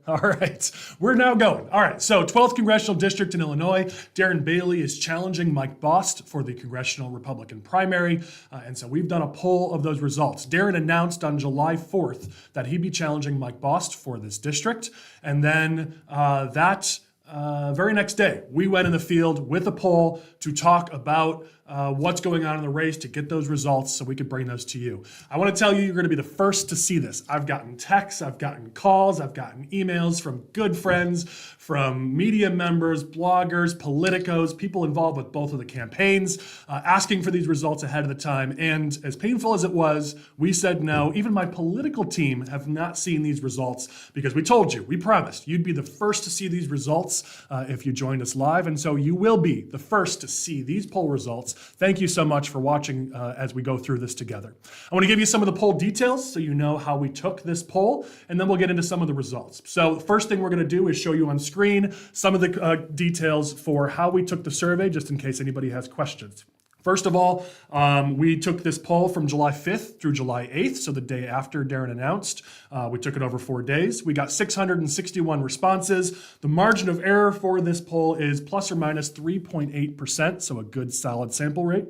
All right, we're now going. All right, so 12th Congressional District in Illinois, Darren Bailey is challenging Mike Bost for the Congressional Republican primary, and so we've done a poll of those results. Darren announced on July 4th that he'd be challenging Mike Bost for this district, and then very next day, we went in the field with a poll to talk about what's going on in the race, to get those results so we could bring those to you. I want to tell you, you're going to be the first to see this. I've gotten texts, I've gotten calls, I've gotten emails from good friends, from media members, bloggers, politicos, people involved with both of the campaigns, asking for these results ahead of the time. And as painful as it was, we said no. Even my political team have not seen these results because we told you, we promised you'd be the first to see these results if you joined us live. And so you will be the first to see these poll results. Thank you so much for watching as we go through this together. I want to give you some of the poll details so you know how we took this poll, and then we'll get into some of the results. So the first thing we're going to do is show you on screen some of the details for how we took the survey, just in case anybody has questions. First of all, we took this poll from July 5th through July 8th, so the day after Darren announced. We took it over 4 days. We got 661 responses. The margin of error for this poll is plus or minus 3.8%, so a good solid sample rate.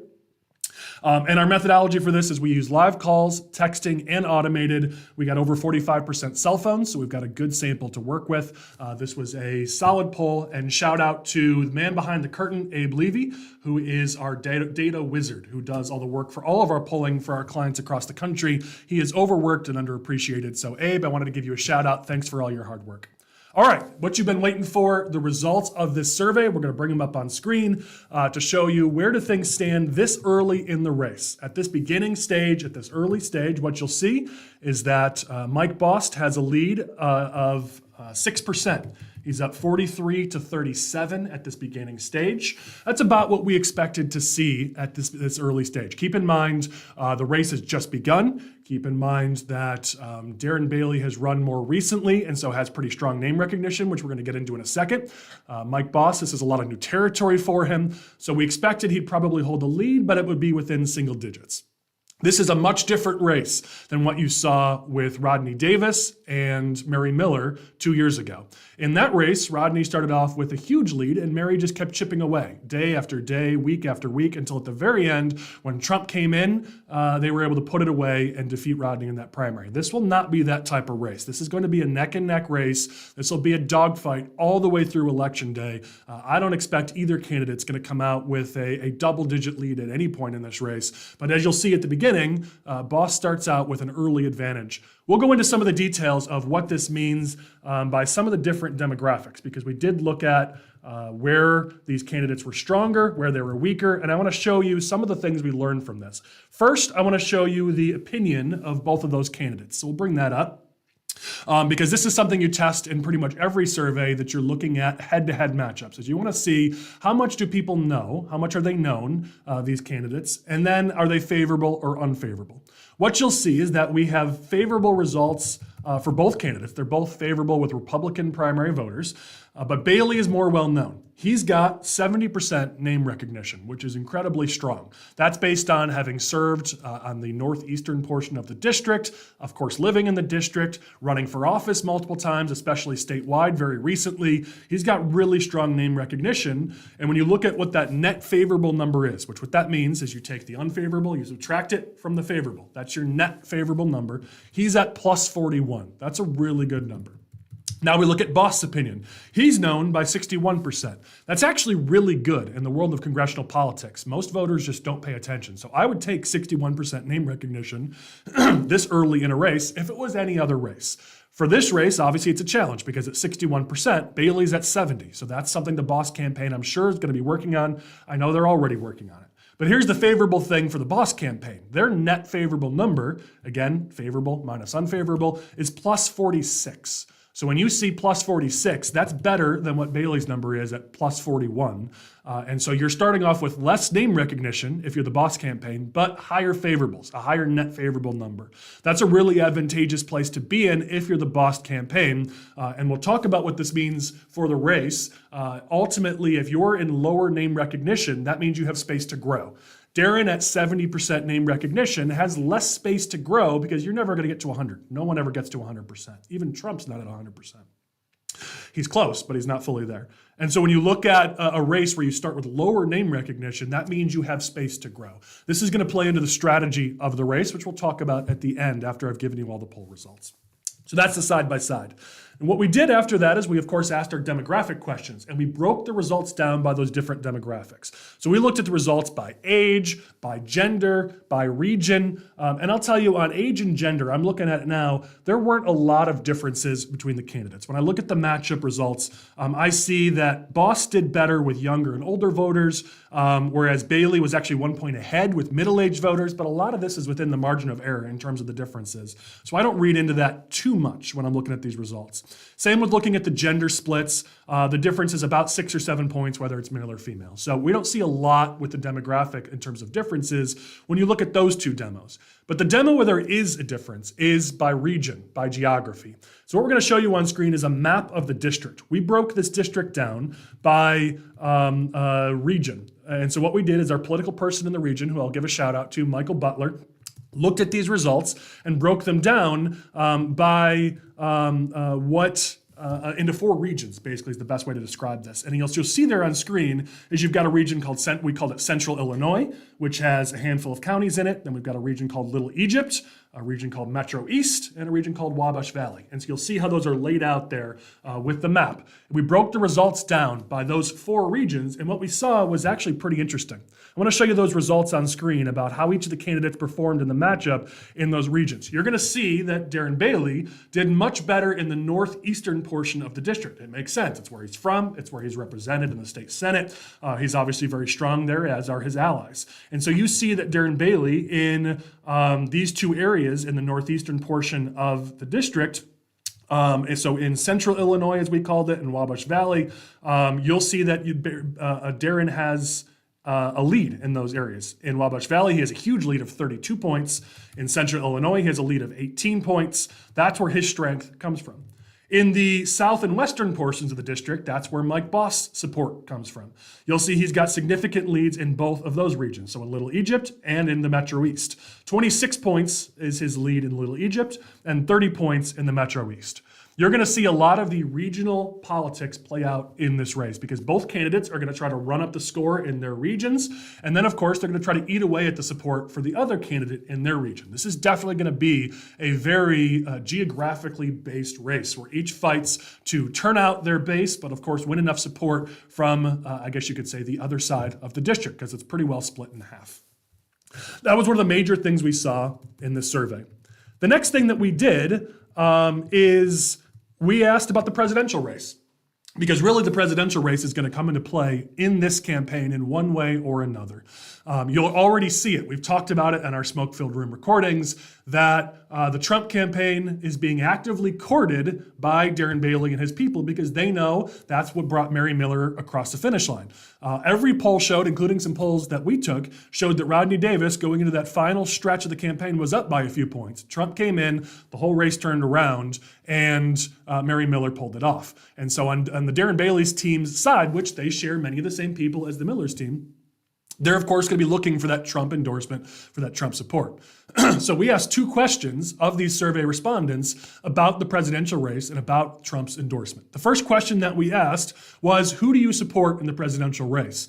And our methodology for this is we use live calls, texting, and automated. We got over 45% cell phones, so we've got a good sample to work with. This was a solid poll, and shout out to the man behind the curtain, Abe Levy, who is our data wizard, who does all the work for all of our polling for our clients across the country. He is overworked and underappreciated. So Abe, I wanted to give you a shout out. Thanks for all your hard work. All right, what you've been waiting for, the results of this survey. We're going to bring them up on screen to show you where do things stand this early in the race. At this beginning stage, at this early stage, what you'll see is that Mike Bost has a lead of 6%. He's up 43 to 37 at this beginning stage. That's about what we expected to see at this early stage. Keep in mind, the race has just begun. Keep in mind that Darren Bailey has run more recently and so has pretty strong name recognition, which we're going to get into in a second. Mike Bost, this is a lot of new territory for him. So we expected he'd probably hold the lead, but it would be within single digits. This is a much different race than what you saw with Rodney Davis and Mary Miller 2 years ago. In that race, Rodney started off with a huge lead, and Mary just kept chipping away day after day, week after week, until at the very end, when Trump came in, they were able to put it away and defeat Rodney in that primary. This will not be that type of race. This is going to be a neck-and-neck race. This will be a dogfight all the way through Election Day. I don't expect either candidate's going to come out with a double-digit lead at any point in this race. But as you'll see at the beginning, Bost starts out with an early advantage. We'll go into some of the details of what this means by some of the different demographics, because we did look at where these candidates were stronger, where they were weaker, and I want to show you some of the things we learned from this. First, I want to show you the opinion of both of those candidates. So we'll bring that up. Because this is something you test in pretty much every survey that you're looking at head-to-head matchups. Is you want to see how much do people know, how much are they known, these candidates, and then are they favorable or unfavorable. What you'll see is that we have favorable results for both candidates. They're both favorable with Republican primary voters, but Bailey is more well-known. He's got 70% name recognition, which is incredibly strong. That's based on having served on the northeastern portion of the district, of course, living in the district, running for office multiple times, especially statewide very recently. He's got really strong name recognition. And when you look at what that net favorable number is, which what that means is you take the unfavorable, you subtract it from the favorable. That's your net favorable number. He's at plus 41. That's a really good number. Now we look at Bost's opinion. He's known by 61%. That's actually really good in the world of congressional politics. Most voters just don't pay attention. So I would take 61% name recognition this early in a race if it was any other race. For this race, obviously it's a challenge because at 61%, Bailey's at 70. So that's something the Bost campaign, I'm sure, is going to be working on. I know they're already working on it. But here's the favorable thing for the Bost campaign. Their net favorable number, again, favorable minus unfavorable, is plus 46. So when you see plus 46, that's better than what Bailey's number is at plus 41. And so you're starting off with less name recognition if you're the Bost campaign, but higher favorables, a higher net favorable number. That's a really advantageous place to be in if you're the Bost campaign. And we'll talk about what this means for the race. Ultimately, if you're in lower name recognition, that means you have space to grow. Darren at 70% name recognition has less space to grow because you're never going to get to 100. No one ever gets to 100%. Even Trump's not at 100%. He's close, but he's not fully there. And so when you look at a race where you start with lower name recognition, that means you have space to grow. This is going to play into the strategy of the race, which we'll talk about at the end after I've given you all the poll results. So that's the side by side. And what we did after that is we, of course, asked our demographic questions, and we broke the results down by those different demographics. So we looked at the results by age, by gender, by region. And I'll tell you, on age and gender, I'm looking at it now, there weren't a lot of differences between the candidates. When I look at the matchup results, I see that Bost did better with younger and older voters, whereas Bailey was actually 1 point ahead with middle-aged voters, but a lot of this is within the margin of error in terms of the differences. So I don't read into that too much when I'm looking at these results. Same with looking at the gender splits. The difference is about 6 or 7 points, whether it's male or female. So we don't see a lot with the demographic in terms of differences when you look at those two demos. But the demo where there is a difference is by region, by geography. So what we're going to show you on screen is a map of the district. We broke this district down by region. And so what we did is our political person in the region, who I'll give a shout out to, Michael Butler, looked at these results and broke them down by into 4 regions, basically, is the best way to describe this. And you'll see there on screen is you've got a region called, we called it Central Illinois, which has a handful of counties in it. Then we've got a region called Little Egypt, a region called Metro East, and a region called Wabash Valley. And so you'll see how those are laid out there with the map. We broke the results down by those 4 regions, and what we saw was actually pretty interesting. I want to show you those results on screen about how each of the candidates performed in the matchup in those regions. You're going to see that Darren Bailey did much better in the northeastern portion of the district. It makes sense. It's where he's from. It's where he's represented in the state Senate. He's obviously very strong there, as are his allies. And so you see that Darren Bailey in these 2 areas in the northeastern portion of the district, so in Central Illinois, as we called it, in Wabash Valley, you'll see that Darren has a lead in those areas. In Wabash Valley, he has a huge lead of 32 points. In Central Illinois, he has a lead of 18 points. That's where his strength comes from. In the south and western portions of the district, that's where Mike Bost's support comes from. You'll see he's got significant leads in both of those regions, so in Little Egypt and in the Metro East. 26 points is his lead in Little Egypt and 30 points in the Metro East. You're going to see a lot of the regional politics play out in this race because both candidates are going to try to run up the score in their regions. And then, of course, they're going to try to eat away at the support for the other candidate in their region. This is definitely going to be a very geographically based race where each fights to turn out their base, but of course win enough support from, I guess you could say, the other side of the district because it's pretty well split in half. That was one of the major things we saw in this survey. The next thing that we did is we asked about the presidential race, because really the presidential race is going to come into play in this campaign in one way or another. You'll already see it. We've talked about it in our smoke-filled room recordings that the Trump campaign is being actively courted by Darren Bailey and his people because they know that's what brought Mary Miller across the finish line. Every poll showed, including some polls that we took, showed that Rodney Davis, going into that final stretch of the campaign, was up by a few points. Trump came in, the whole race turned around, and Mary Miller pulled it off. And so on the Darren Bailey's team's side, which they share many of the same people as the Miller's team, they're, of course, going to be looking for that Trump endorsement, for that Trump support. So we asked 2 questions of these survey respondents about the presidential race and about Trump's endorsement. The first question that we asked was, who do you support in the presidential race?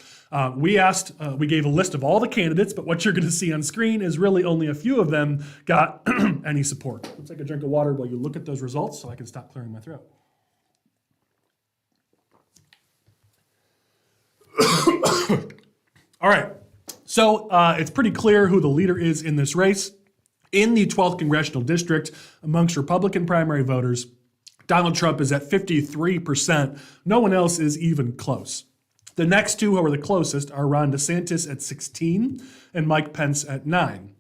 We gave a list of all the candidates, but what you're going to see on screen is really only a few of them got any support. Let's take a drink of water while you look at those results so I can stop clearing my throat. All right, so it's pretty clear who the leader is in this race. In the 12th Congressional District, amongst Republican primary voters, Donald Trump is at 53%. No one else is even close. The next 2 who are the closest are Ron DeSantis at 16 and Mike Pence at 9.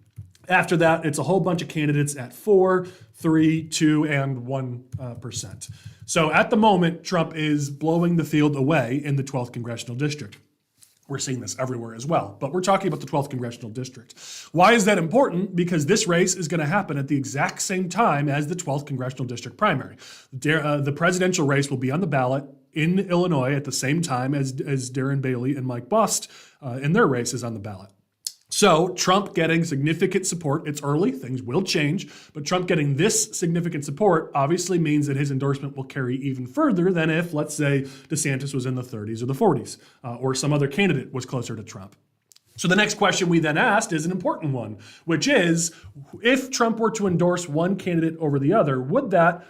After that, it's a whole bunch of candidates at 4, 3, 2, and 1%. So at the moment, Trump is blowing the field away in the 12th Congressional District. We're seeing this everywhere as well, but we're talking about the 12th Congressional District. Why is that important? Because this race is going to happen at the exact same time as the 12th Congressional District primary. The presidential race will be on the ballot in Illinois at the same time as Darren Bailey and Mike Bost in their races on the ballot. So Trump getting significant support, it's early, things will change, but Trump getting this significant support obviously means that his endorsement will carry even further than if, let's say, DeSantis was in the 30s or the 40s, or some other candidate was closer to Trump. So the next question we then asked is an important one, which is, if Trump were to endorse one candidate over the other, would that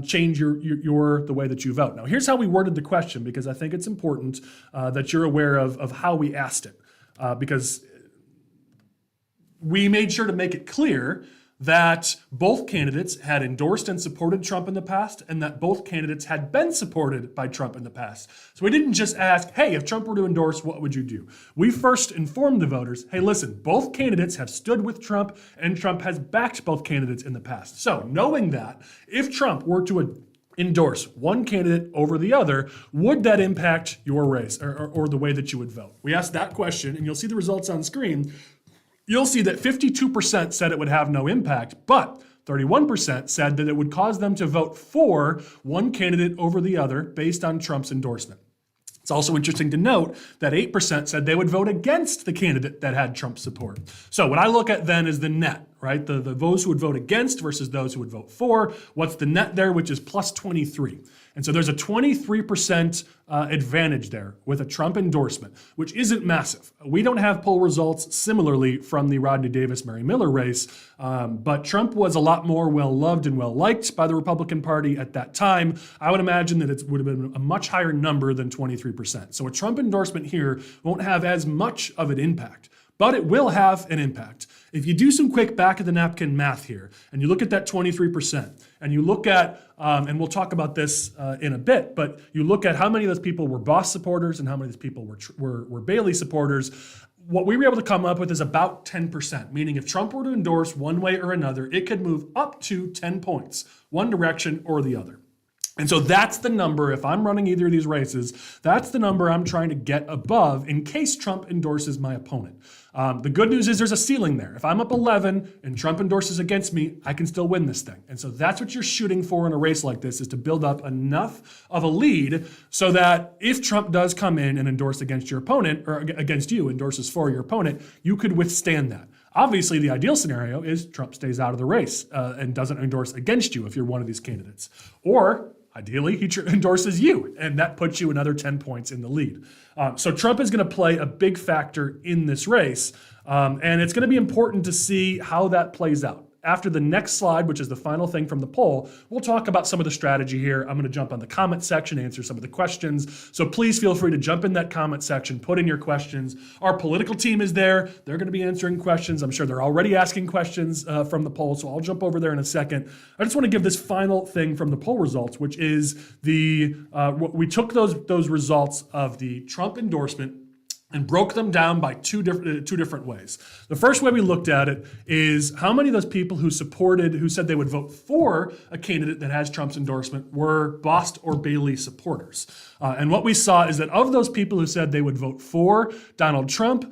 change the way that you vote? Now, here's how we worded the question, because I think it's important that you're aware of how we asked it, because we made sure to make it clear that both candidates had endorsed and supported Trump in the past, and that both candidates had been supported by Trump in the past. So we didn't just ask, hey, if Trump were to endorse, what would you do? We first informed the voters, hey, listen, both candidates have stood with Trump, and Trump has backed both candidates in the past. So knowing that, if Trump were to endorse one candidate over the other, would that impact your race or the way that you would vote? We asked that question, and you'll see the results on screen. You'll see that 52% said it would have no impact, but 31% said that it would cause them to vote for one candidate over the other based on Trump's endorsement. It's also interesting to note that 8% said they would vote against the candidate that had Trump's support. So what I look at then is the net, right? The those who would vote against versus those who would vote for. What's the net there, which is plus 23. And so there's a 23% advantage there with a Trump endorsement, which isn't massive. We don't have poll results similarly from the Rodney Davis-Mary Miller race, but Trump was a lot more well-loved and well-liked by the Republican Party at that time. I would imagine that it would have been a much higher number than 23%. So a Trump endorsement here won't have as much of an impact, but it will have an impact. If you do some quick back-of-the-napkin math here, and you look at that 23%, and you look at, and we'll talk about this in a bit, but you look at how many of those people were Bost supporters and how many of those people were Bailey supporters, what we were able to come up with is about 10%, meaning if Trump were to endorse one way or another, it could move up to 10 points, one direction or the other. And so that's the number, if I'm running either of these races, that's the number I'm trying to get above in case Trump endorses my opponent. The good news is there's a ceiling there. If I'm up 11 and Trump endorses against me, I can still win this thing. And so that's what you're shooting for in a race like this, is to build up enough of a lead so that if Trump does come in and endorse against your opponent, or against you, endorses for your opponent, you could withstand that. Obviously, the ideal scenario is Trump stays out of the race and doesn't endorse against you if you're one of these candidates. Or ideally, he endorses you, and that puts you another 10 points in the lead. So Trump is going to play a big factor in this race, and it's going to be important to see how that plays out. After the next slide, which is the final thing from the poll, we'll talk about some of the strategy here. I'm going to jump on the comment section, answer some of the questions. So please feel free to jump in that comment section, put in your questions. Our political team is there. They're going to be answering questions. I'm sure they're already asking questions from the poll, so I'll jump over there in a second. I just want to give this final thing from the poll results, which is we took those results of the Trump endorsement and broke them down by two different ways. The first way we looked at it is how many of those people who said they would vote for a candidate that has Trump's endorsement were Bost or Bailey supporters. And what we saw is that of those people who said they would vote for Donald Trump's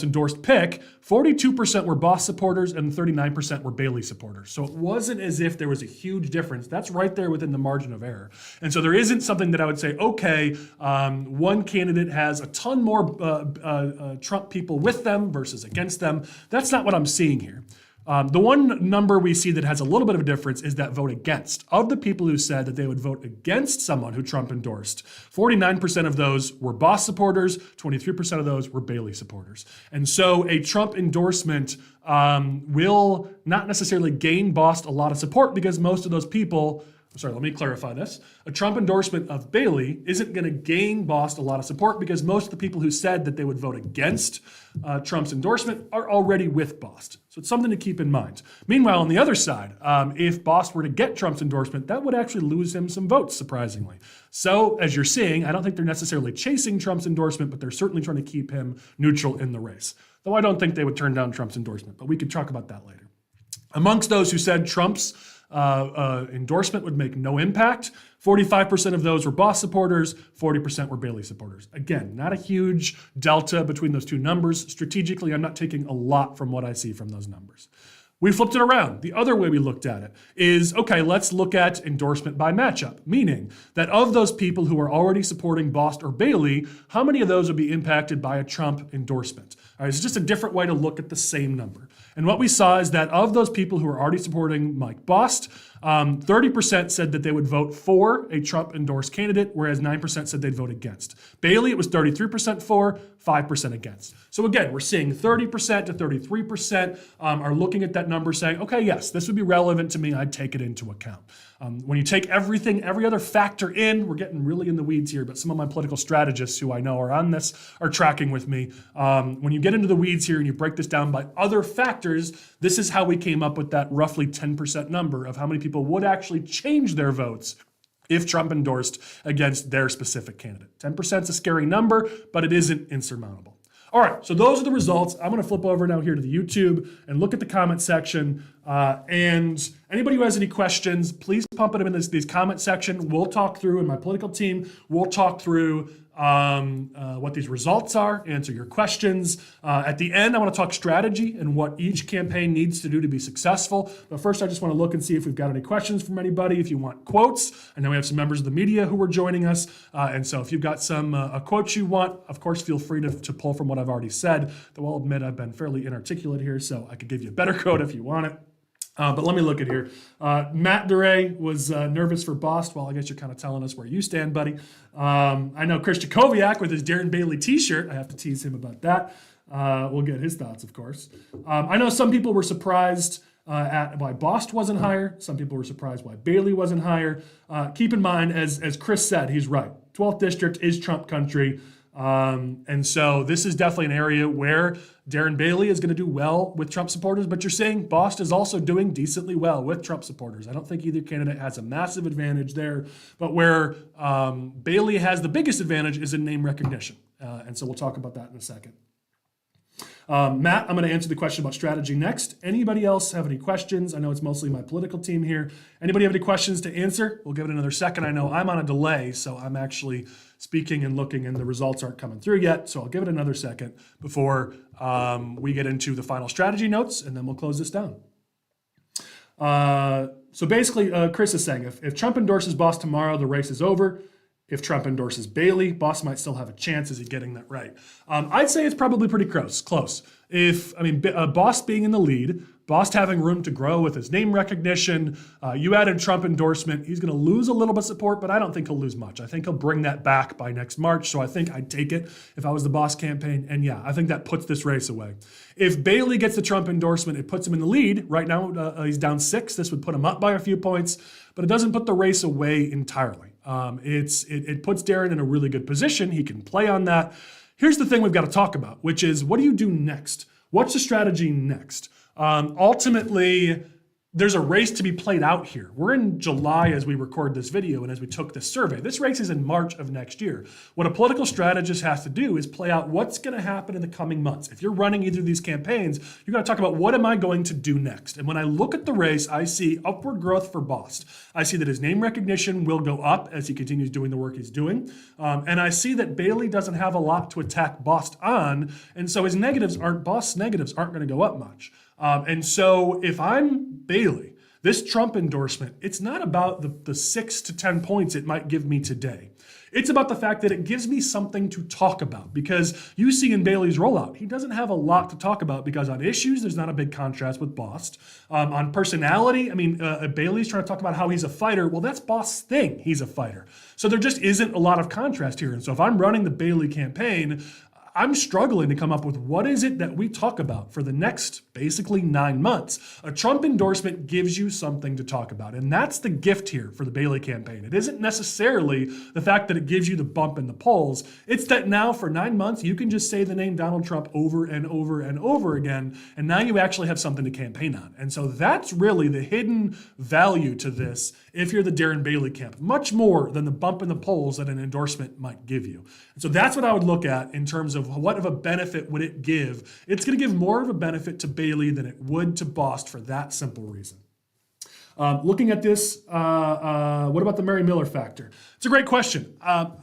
endorsed pick, 42% were Bost supporters and 39% were Bailey supporters. So it wasn't as if there was a huge difference. That's right there within the margin of error. And so there isn't something that I would say, okay, one candidate has a ton more Trump people with them versus against them. That's not what I'm seeing here. The one number we see that has a little bit of a difference is that vote against. Of the people who said that they would vote against someone who Trump endorsed, 49% of those were Bost supporters, 23% of those were Bailey supporters. And so a Trump endorsement will not necessarily gain Bost a lot of support because most of those people, sorry, let me clarify this. A Trump endorsement of Bailey isn't going to gain Bost a lot of support because most of the people who said that they would vote against Trump's endorsement are already with Bost. So it's something to keep in mind. Meanwhile, on the other side, if Bost were to get Trump's endorsement, that would actually lose him some votes, surprisingly. So as you're seeing, I don't think they're necessarily chasing Trump's endorsement, but they're certainly trying to keep him neutral in the race. Though I don't think they would turn down Trump's endorsement, but we could talk about that later. Amongst those who said Trump's endorsement would make no impact, 45% of those were Bost supporters, 40% were Bailey supporters. Again, not a huge delta between those two numbers. Strategically, I'm not taking a lot from what I see from those numbers. We flipped it around. The other way we looked at it is, okay, let's look at endorsement by matchup, meaning that of those people who are already supporting Bost or Bailey, how many of those would be impacted by a Trump endorsement? All right, it's just a different way to look at the same number. And what we saw is that of those people who are already supporting Mike Bost, 30% said that they would vote for a Trump-endorsed candidate, whereas 9% said they'd vote against. Bailey, it was 33% for, 5% against. So again, we're seeing 30% to 33% are looking at that number saying, okay, yes, this would be relevant to me. I'd take it into account. When you take everything, every other factor in, we're getting really in the weeds here, but some of my political strategists who I know are on this are tracking with me. When you get into the weeds here and you break this down by other factors, this is how we came up with that roughly 10% number of how many people would actually change their votes if Trump endorsed against their specific candidate. 10% is a scary number, but it isn't insurmountable. All right, so those are the results. I'm going to flip over now here to the YouTube and look at the comment section. And anybody who has any questions, please pump them in these comment section. We'll talk through, and my political team will talk through what these results are, answer your questions. At the end, I want to talk strategy and what each campaign needs to do to be successful. But first, I just want to look and see if we've got any questions from anybody. If you want quotes, I know we have some members of the media who are joining us. And so if you've got some a quote you want, of course, feel free to pull from what I've already said. Though I'll admit I've been fairly inarticulate here, so I could give you a better quote if you want it. But let me look at here. Matt DeRay was nervous for Bost. Well, I guess you're kind of telling us where you stand, buddy. I know Chris Jacoviak with his Darren Bailey t-shirt. I have to tease him about that. We'll get his thoughts, of course. I know some people were surprised at why Bost wasn't higher. Some people were surprised why Bailey wasn't higher. Keep in mind, as Chris said, he's right. 12th district is Trump country. And so this is definitely an area where Darren Bailey is going to do well with Trump supporters, but you're saying Bost is also doing decently well with Trump supporters. I don't think either candidate has a massive advantage there, but where Bailey has the biggest advantage is in name recognition. And so we'll talk about that in a second. Matt, I'm going to answer the question about strategy next. Anybody else have any questions? I know it's mostly my political team here. Anybody have any questions to answer? We'll give it another second. I know I'm on a delay, so I'm actually speaking and looking, and the results aren't coming through yet. So I'll give it another second before we get into the final strategy notes, and then we'll close this down. So basically, Chris is saying if Trump endorses Bost tomorrow, the race is over. If Trump endorses Bailey, Bost might still have a chance. Is he getting that right? I'd say it's probably pretty close. Bost being in the lead, Bost having room to grow with his name recognition, you add in Trump endorsement, he's going to lose a little bit of support, but I don't think he'll lose much. I think he'll bring that back by next March, so I think I'd take it if I was the Bost campaign, and yeah, I think that puts this race away. If Bailey gets the Trump endorsement, it puts him in the lead. Right now, he's down 6. This would put him up by a few points, but it doesn't put the race away entirely. It puts Darren in a really good position. He can play on that. Here's the thing we've got to talk about, which is what do you do next? What's the strategy next? Ultimately, there's a race to be played out here. We're in July as we record this video and as we took this survey. This race is in March of next year. What a political strategist has to do is play out what's going to happen in the coming months. If you're running either of these campaigns, you're going to talk about what am I going to do next? And when I look at the race, I see upward growth for Bost. I see that his name recognition will go up as he continues doing the work he's doing. And I see that Bailey doesn't have a lot to attack Bost on. And so Bost's negatives aren't going to go up much. And so if I'm Bailey, this Trump endorsement, it's not about the 6 to 10 points it might give me today. It's about the fact that it gives me something to talk about, because you see in Bailey's rollout, he doesn't have a lot to talk about because on issues, there's not a big contrast with Bost. On personality, Bailey's trying to talk about how he's a fighter. Well, that's Bost's thing. He's a fighter. So there just isn't a lot of contrast here. And so if I'm running the Bailey campaign, I'm struggling to come up with what is it that we talk about for the next basically 9 months. A Trump endorsement gives you something to talk about. And that's the gift here for the Bailey campaign. It isn't necessarily the fact that it gives you the bump in the polls. It's that now for 9 months, you can just say the name Donald Trump over and over and over again. And now you actually have something to campaign on. And so that's really the hidden value to this if you're the Darren Bailey camp, much more than the bump in the polls that an endorsement might give you. And so that's what I would look at in terms of what of a benefit would it give. It's going to give more of a benefit to Bailey than it would to Bost for that simple reason. Looking at this, what about the Mary Miller factor? It's a great question.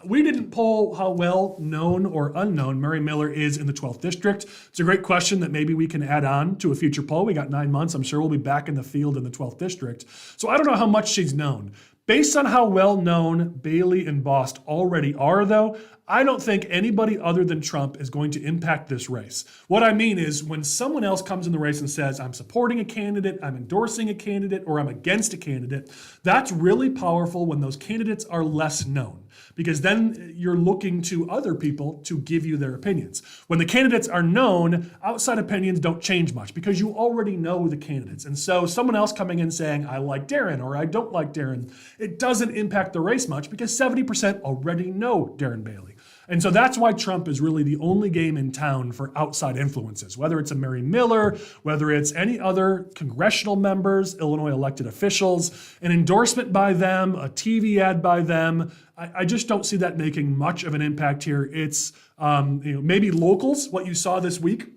We didn't poll how well known or unknown Mary Miller is in the 12th district. It's a great question that maybe we can add on to a future poll. We got 9 months. I'm sure we'll be back in the field in the 12th district. So I don't know how much she's known. Based on how well known Bailey and Bost already are, though, I don't think anybody other than Trump is going to impact this race. What I mean is when someone else comes in the race and says, I'm supporting a candidate, I'm endorsing a candidate, or I'm against a candidate, that's really powerful when those candidates are less known, because then you're looking to other people to give you their opinions. When the candidates are known, outside opinions don't change much because you already know the candidates. And so someone else coming in saying, I like Darren or I don't like Darren, it doesn't impact the race much because 70% already know Darren Bailey. And so that's why Trump is really the only game in town for outside influences, whether it's a Mary Miller, whether it's any other congressional members, Illinois elected officials, an endorsement by them, a TV ad by them. I just don't see that making much of an impact here. It's maybe locals, what you saw this week.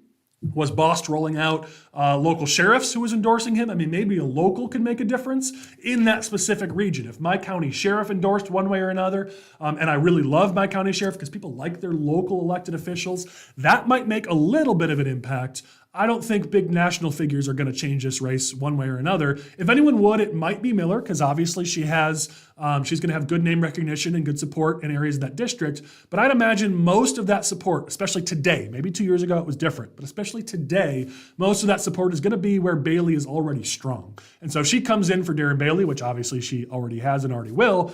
Was Bost rolling out local sheriffs who was endorsing him? I mean, maybe a local could make a difference in that specific region. If my county sheriff endorsed one way or another, and I really love my county sheriff because people like their local elected officials, that might make a little bit of an impact. I don't think big national figures are going to change this race one way or another. If anyone would, it might be Miller, because obviously she's going to have good name recognition and good support in areas of that district. But I'd imagine most of that support, especially today, maybe 2 years ago it was different, but especially today, most of that support is going to be where Bailey is already strong. And so if she comes in for Darren Bailey, which obviously she already has and already will,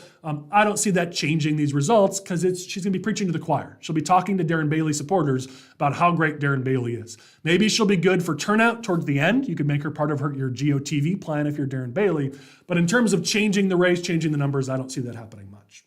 I don't see that changing these results because she's going to be preaching to the choir. She'll be talking to Darren Bailey supporters about how great Darren Bailey is. Maybe she'll be good for turnout towards the end. You could make her part of your GOTV plan if you're Darren Bailey. But in terms of changing the race, changing the numbers, I don't see that happening much.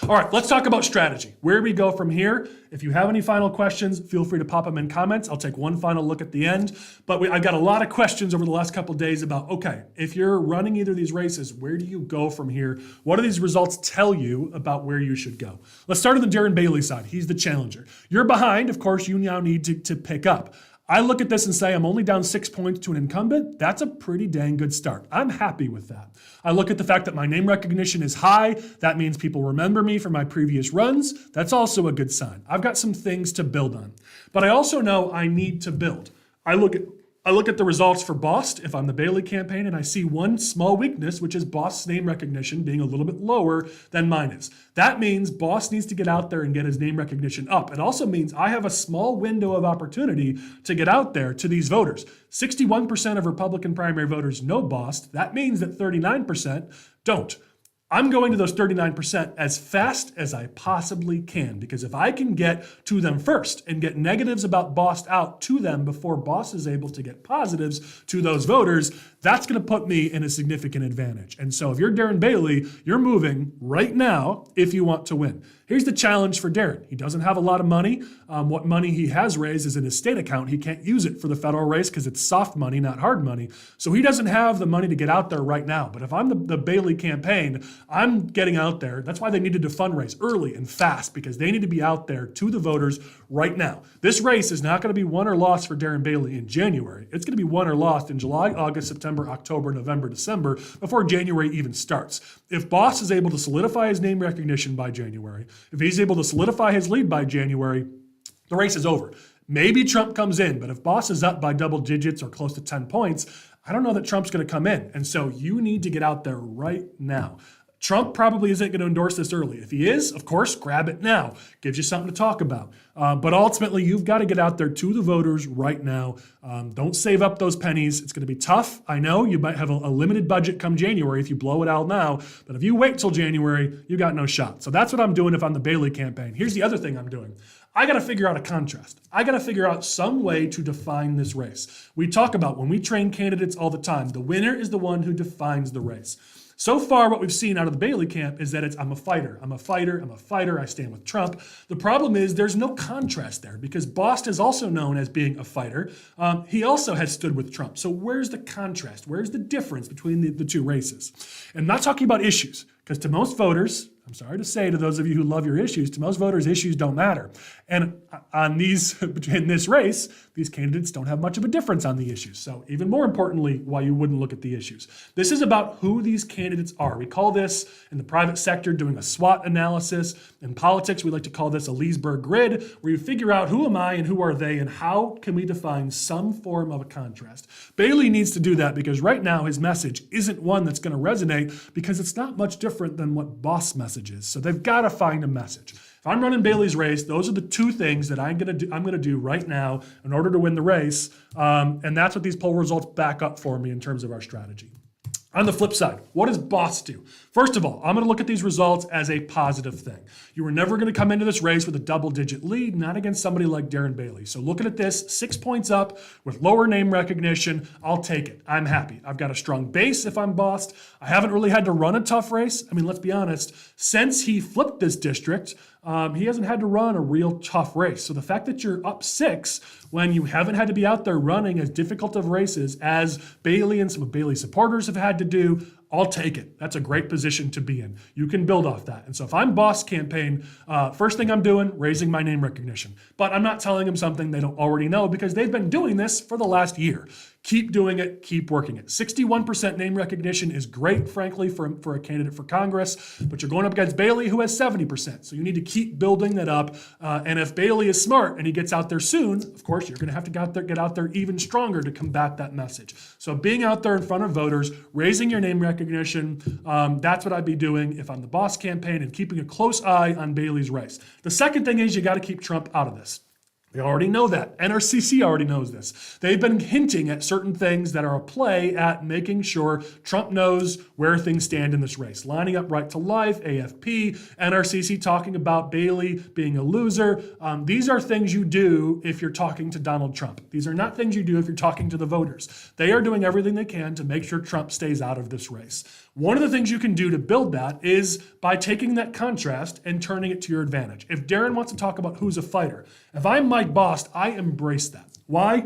All right, let's talk about strategy. Where we go from here. If you have any final questions, feel free to pop them in comments. I'll take one final look at the end. But I've got a lot of questions over the last couple of days about, okay, if you're running either of these races, where do you go from here? What do these results tell you about where you should go? Let's start on the Darren Bailey side. He's the challenger. You're behind. Of course, you now need to pick up. I look at this and say, I'm only down 6 points to an incumbent. That's a pretty dang good start. I'm happy with that. I look at the fact that my name recognition is high. That means people remember me from my previous runs. That's also a good sign. I've got some things to build on. But I also know I need to build. I look at the results for Bost if I'm the Bailey campaign, and I see one small weakness, which is Bost's name recognition being a little bit lower than mine is. That means Bost needs to get out there and get his name recognition up. It also means I have a small window of opportunity to get out there to these voters. 61% of Republican primary voters know Bost. That means that 39% don't. I'm going to those 39% as fast as I possibly can, because if I can get to them first and get negatives about Bost out to them before Bost is able to get positives to those voters, that's going to put me in a significant advantage. And so if you're Darren Bailey, you're moving right now if you want to win. Here's the challenge for Darren. He doesn't have a lot of money. What money he has raised is in his state account. He can't use it for the federal race because it's soft money, not hard money. So he doesn't have the money to get out there right now. But if I'm the Bailey campaign, I'm getting out there. That's why they needed to fundraise early and fast, because they need to be out there to the voters right now. This race is not going to be won or lost for Darren Bailey in January. It's going to be won or lost in July, August, September, October, November, December, before January even starts. If Bost is able to solidify his name recognition by January, if he's able to solidify his lead by January, the race is over. Maybe Trump comes in, but if Bost is up by double digits or close to 10 points, I don't know that Trump's going to come in. And so you need to get out there right now. Trump probably isn't going to endorse this early. If he is, of course, grab it now. Gives you something to talk about. But ultimately, you've got to get out there to the voters right now. Don't save up those pennies. It's going to be tough. I know you might have a limited budget come January if you blow it out now. But if you wait till January, you got no shot. So that's what I'm doing if I'm the Bailey campaign. Here's the other thing I'm doing. I got to figure out a contrast. I got to figure out some way to define this race. We talk about when we train candidates all the time, the winner is the one who defines the race. So far, what we've seen out of the Bailey camp is that it's, I'm a fighter, I'm a fighter, I'm a fighter, I stand with Trump. The problem is there's no contrast there because Bost is also known as being a fighter. He also has stood with Trump. So where's the contrast? Where's the difference between the two races? And I'm not talking about issues, because to most voters, I'm sorry to say to those of you who love your issues, to most voters, issues don't matter. And on in this race, these candidates don't have much of a difference on the issues. So even more importantly, why you wouldn't look at the issues. This is about who these candidates are. We call this in the private sector doing a SWOT analysis. In politics, we like to call this a Leesburg grid, where you figure out who am I and who are they and how can we define some form of a contrast. Bailey needs to do that because right now his message isn't one that's going to resonate because it's not much different than what Bost's message is. So they've got to find a message. If I'm running Bailey's race, those are the two things that I'm going to do right now in order to win the race. And that's what these poll results back up for me in terms of our strategy. On the flip side, what does Bost do? First of all, I'm going to look at these results as a positive thing. You were never going to come into this race with a double-digit lead, not against somebody like Darren Bailey. So looking at this, 6 points up with lower name recognition, I'll take it. I'm happy. I've got a strong base if I'm Bost. I haven't really had to run a tough race. I mean, let's be honest. Since he flipped this district, he hasn't had to run a real tough race. So the fact that you're up 6 when you haven't had to be out there running as difficult of races as Bailey and some of Bailey's supporters have had to do, I'll take it. That's a great position to be in. You can build off that. And so if I'm Bost campaign, first thing I'm doing, raising my name recognition. But I'm not telling them something they don't already know because they've been doing this for the last year. Keep doing it, keep working it. 61% name recognition is great, frankly, for a candidate for Congress, but you're going up against Bailey, who has 70%. So you need to keep building that up. And if Bailey is smart and he gets out there soon, of course, you're going to have to get out there even stronger to combat that message. So being out there in front of voters, raising your name recognition, that's what I'd be doing if I'm the Bost campaign and keeping a close eye on Bailey's race. The second thing is you got to keep Trump out of this. They already know that. NRCC already knows this. They've been hinting at certain things that are a play at making sure Trump knows where things stand in this race. Lining up Right to Life, AFP, NRCC talking about Bailey being a loser. These are things you do if you're talking to Donald Trump. These are not things you do if you're talking to the voters. They are doing everything they can to make sure Trump stays out of this race. One of the things you can do to build that is by taking that contrast and turning it to your advantage. If Darren wants to talk about who's a fighter, if I'm Mike Bost, I embrace that. Why?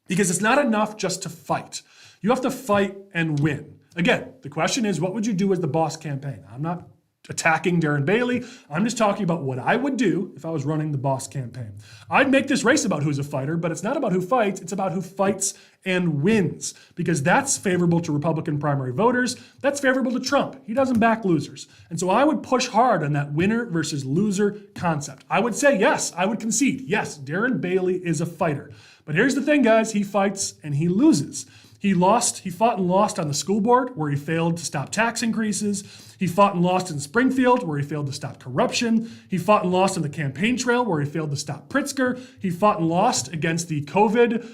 Because it's not enough just to fight. You have to fight and win. Again, the question is, what would you do as the Bost campaign? I'm not attacking Darren Bailey. I'm just talking about what I would do if I was running the Bost campaign. I'd make this race about who's a fighter, but it's not about who fights. It's about who fights and wins, because that's favorable to Republican primary voters. That's favorable to Trump. He doesn't back losers. And so I would push hard on that winner versus loser concept. I would say, yes, I would concede. Yes, Darren Bailey is a fighter. But here's the thing, guys. He fights and he loses. He fought and lost on the school board, where he failed to stop tax increases. He fought and lost in Springfield, where he failed to stop corruption. He fought and lost on the campaign trail, where he failed to stop Pritzker. He fought and lost against the COVID,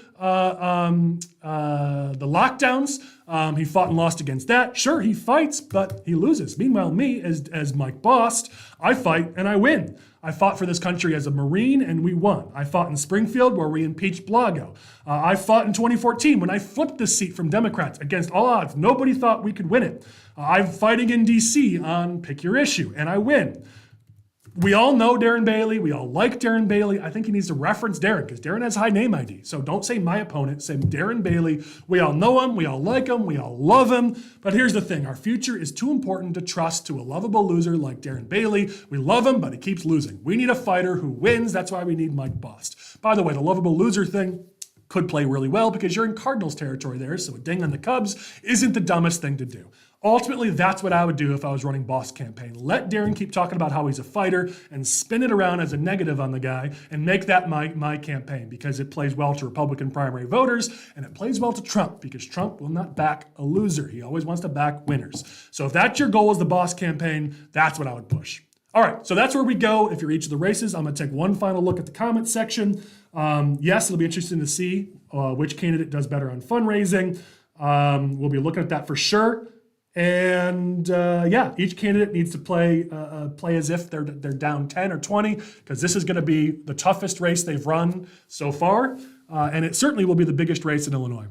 the lockdowns. He fought and lost against that. Sure, he fights, but he loses. Meanwhile, me, as Mike Bost, I fight and I win. I fought for this country as a Marine, and we won. I fought in Springfield, where we impeached Blago. I fought in 2014 when I flipped the seat from Democrats against all odds. Nobody thought we could win it. I'm fighting in D.C. on Pick Your Issue, and I win. We all know Darren Bailey. We all like Darren Bailey. I think he needs to reference Darren, because Darren has high name ID. So don't say my opponent, say Darren Bailey. We all know him. We all like him. We all love him. But here's the thing. Our future is too important to trust to a lovable loser like Darren Bailey. We love him, but he keeps losing. We need a fighter who wins. That's why we need Mike Bost. By the way, the lovable loser thing could play really well because you're in Cardinals territory there, so a ding on the Cubs isn't the dumbest thing to do. Ultimately, that's what I would do if I was running Bost campaign. Let Darren keep talking about how he's a fighter and spin it around as a negative on the guy and make that my campaign, because it plays well to Republican primary voters and it plays well to Trump, because Trump will not back a loser. He always wants to back winners. So if that's your goal as the Bost campaign, that's what I would push. All right, so that's where we go. If you're each of the races, I'm going to take one final look at the comments section. Yes, it'll be interesting to see which candidate does better on fundraising. We'll be looking at that for sure. And yeah, each candidate needs to play as if they're down 10 or 20, because this is going to be the toughest race they've run so far. And it certainly will be the biggest race in Illinois.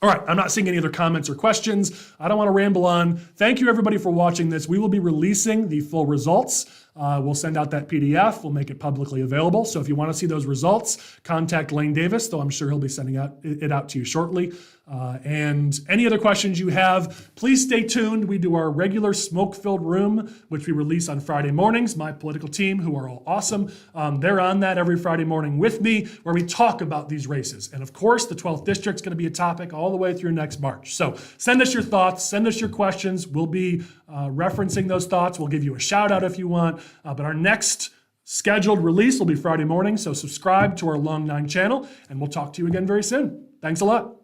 All right, I'm not seeing any other comments or questions. I don't want to ramble on. Thank you, everybody, for watching this. We will be releasing the full results. We'll send out that PDF. We'll make it publicly available. So if you want to see those results, contact Lane Davis, though I'm sure he'll be sending it out to you shortly. And any other questions you have, please stay tuned. We do our regular smoke-filled room, which we release on Friday mornings. My political team, who are all awesome, they're on that every Friday morning with me, where we talk about these races. And of course, the 12th district's going to be a topic all the way through next March. So send us your thoughts, send us your questions. We'll be referencing those thoughts. We'll give you a shout out if you want. But our next scheduled release will be Friday morning. So subscribe to our Long 9 channel, and we'll talk to you again very soon. Thanks a lot.